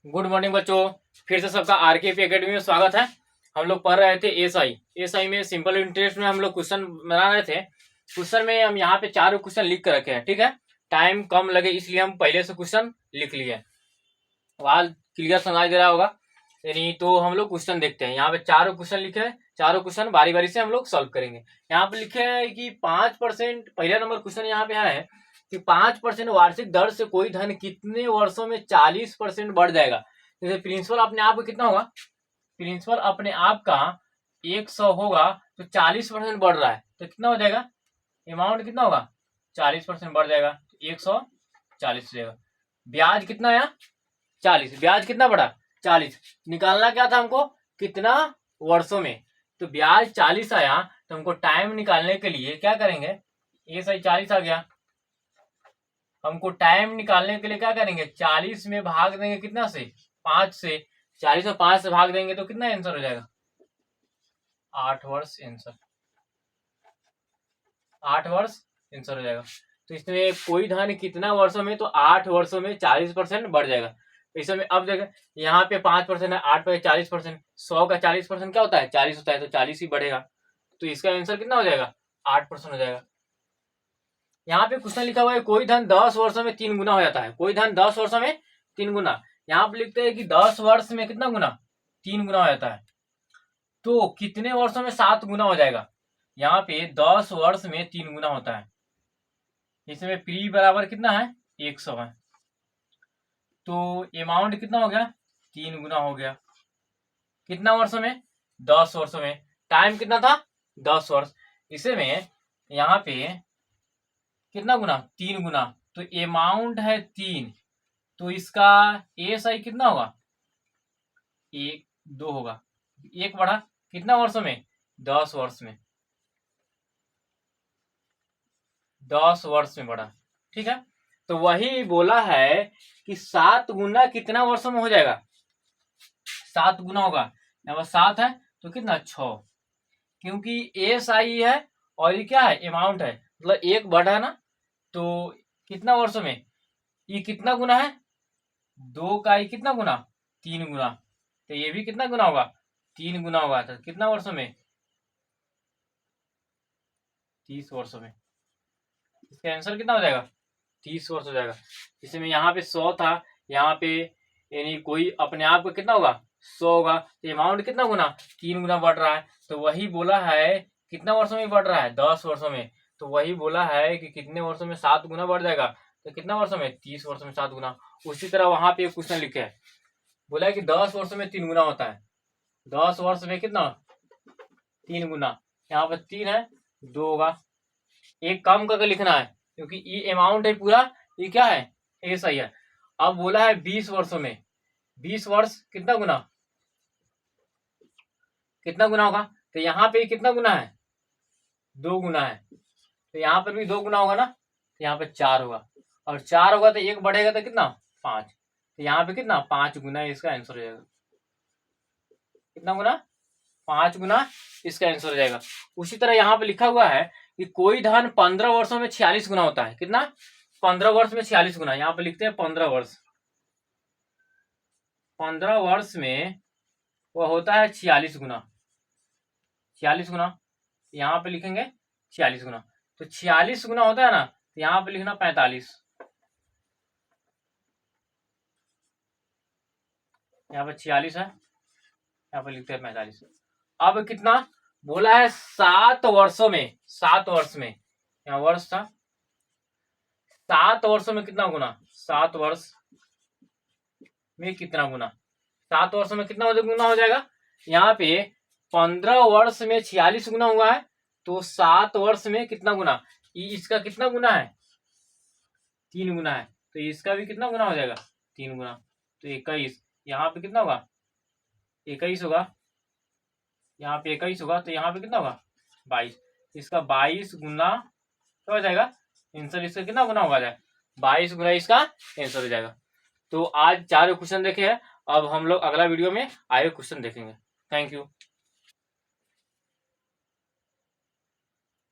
Good morning बच्चों। फिर से सबका आरके एकेडमी में स्वागत है। हम लोग पढ़ रहे थे एसआई में सिंपल इंटरेस्ट में हम लोग क्वेश्चन बना रहे थे। क्वेश्चन में हम यहाँ पे 4 क्वेश्चन लिख कर रखे हैं, ठीक है। टाइम कम लगे इसलिए हम पहले से क्वेश्चन लिख लिए। आवाज क्लियर सुनाई दे रहा होगा यानी। तो हम लोग क्वेश्चन देखते हैं। यहाँ पे 4 क्वेश्चन लिखे हैं, 4 क्वेश्चन बारी बारी से हम लोग सॉल्व करेंगे। यहाँ पे लिखे हैं कि 5%, पहला नंबर क्वेश्चन यहाँ पे है कि 5% वार्षिक दर से कोई धन कितने वर्षों में 40% बढ़ जाएगा। जैसे प्रिंसिपल अपने आप का कितना होगा, प्रिंसिपल अपने आप का 100 होगा तो 40% बढ़ रहा है तो कितना हो जाएगा, अमाउंट कितना होगा, 40% बढ़ जाएगा तो 140 हो जाएगा। ब्याज कितना आया, 40। ब्याज कितना बढ़ा, 40। निकालना क्या था हमको, कितना वर्षों में। तो ब्याज 40 आया तो हमको टाइम निकालने के लिए क्या करेंगे, ये सही 40 आ गया। हमको टाइम निकालने के लिए क्या करेंगे, 40 में भाग देंगे कितना से, 5 से। 40 में 5 से भाग देंगे तो कितना आंसर हो जाएगा, 8 वर्ष आंसर, 8 वर्ष आंसर हो जाएगा। तो इसमें कोई धन कितना वर्षों में, तो 8 वर्षों में 40% बढ़ जाएगा। तो इसमें अब देखो यहाँ पे 5% है, 8 पे 40%, 100 का 40% क्या होता है, 40 होता है, तो 40 ही बढ़ेगा। तो इसका आंसर कितना हो जाएगा, 8% हो जाएगा। यहाँ पे क्वेश्चन लिखा हुआ है कोई धन 10 वर्षों में 3 गुना हो जाता है। कोई धन 10 वर्षों में 3 गुना, यहाँ पे लिखते हैं कि 10 वर्ष में कितना गुना, 3 गुना हो जाता है। तो कितने वर्षों में 7 गुना हो जाएगा। यहाँ पे 10 वर्ष में 3 गुना होता है। इसमें पी बराबर कितना है, 100 है। तो अमाउंट कितना हो गया, 3 गुना हो गया। कितना वर्षों में, 10 वर्षों में। टाइम कितना था, 10 वर्ष। इसमें यहाँ पे कितना गुना, 3 गुना। तो अमाउंट है 3, तो इसका एएसआई कितना होगा, 2 होगा। 1 बढ़ा कितना वर्षों में, 10 वर्ष में, 10 वर्ष में बढ़ा, ठीक है। तो वही बोला है कि 7 गुना कितना वर्षों में हो जाएगा, 7 गुना होगा। यहाँ पर 7 है तो कितना 6, क्योंकि एएसआई है और ये क्या है, अमाउंट है, मतलब 1 बढ़ा ना। तो कितना वर्षों में, ये कितना गुना है, 2 का ये कितना गुना, 3 गुना। तो ये भी कितना गुना होगा, 3 गुना होगा। तो कितना वर्षों में, 30 वर्षों में। इसका आंसर कितना हो जाएगा, 30 वर्ष हो जाएगा। इसमें यहाँ पे 100 था, यहाँ पे यानी कोई अपने आप को कितना होगा, 100 होगा। तो अमाउंट कितना गुना, 3 गुना बढ़ रहा है। तो वही बोला है कितना वर्षों में बढ़ रहा है, 10 वर्षों में। तो वही बोला है कि कितने वर्षों में 7 गुना बढ़ जाएगा। तो कितना वर्षों में, 30 वर्षों में 7 गुना। उसी तरह वहां पे क्वेश्चन लिखे है, बोला है कि 10 वर्षों में 3 गुना होता है। 10 वर्ष में कितना, 3 गुना। यहाँ पर 3 है, 2 होगा। एक कम करके लिखना है क्योंकि ये अमाउंट है पूरा, ये क्या है, ये सही है। अब बोला है 20 वर्षों में, 20 वर्ष कितना गुना, कितना गुना होगा। तो यहाँ पे कितना गुना है, 2 गुना है। तो यहाँ पर भी 2 गुना होगा ना, तो यहाँ पे 4 होगा। और 4 होगा तो 1 बढ़ेगा तो कितना, 5। तो यहाँ पे कितना, 5 गुना इसका आंसर हो जाएगा। कितना गुना, 5 गुना इसका आंसर हो जाएगा। उसी तरह यहाँ पे लिखा हुआ है कि कोई धन 15 वर्षों में 46 गुना होता है। कितना, 15 वर्ष में 46 गुना। यहाँ पे लिखते हैं 15 वर्ष, 15 वर्ष में वो होता है 46 गुना, 46 गुना। यहाँ पे लिखेंगे 46 गुना। तो 46 गुना होता है ना, तो यहाँ पे लिखना 45, यहाँ पे 46 है, यहाँ पे लिखते हैं 45। अब कितना बोला है, 7 वर्षों में, 7 वर्ष में, यहाँ वर्ष था, 7 वर्षों में कितना गुना, 7 वर्ष में कितना गुना, 7 वर्षों में कितना गुना हो जाएगा। यहाँ पे 15 वर्ष में 46 गुना हुआ है, तो 7 वर्ष में कितना गुना, इसका कितना गुना है, 3 गुना है। तो इसका भी कितना गुना हो जाएगा, 3 गुना। तो 21, यहाँ पे कितना होगा, 21 होगा, यहाँ पे 21 होगा। तो यहाँ पे कितना होगा, 22। इसका 22 गुना क्या हो जाएगा आंसर, इसका कितना गुना होगा जाए, 22 गुना इसका आंसर हो जाएगा। तो आज 4 क्वेश्चन देखे हैं। अब हम लोग अगला वीडियो में आगे क्वेश्चन देखेंगे। Thank you.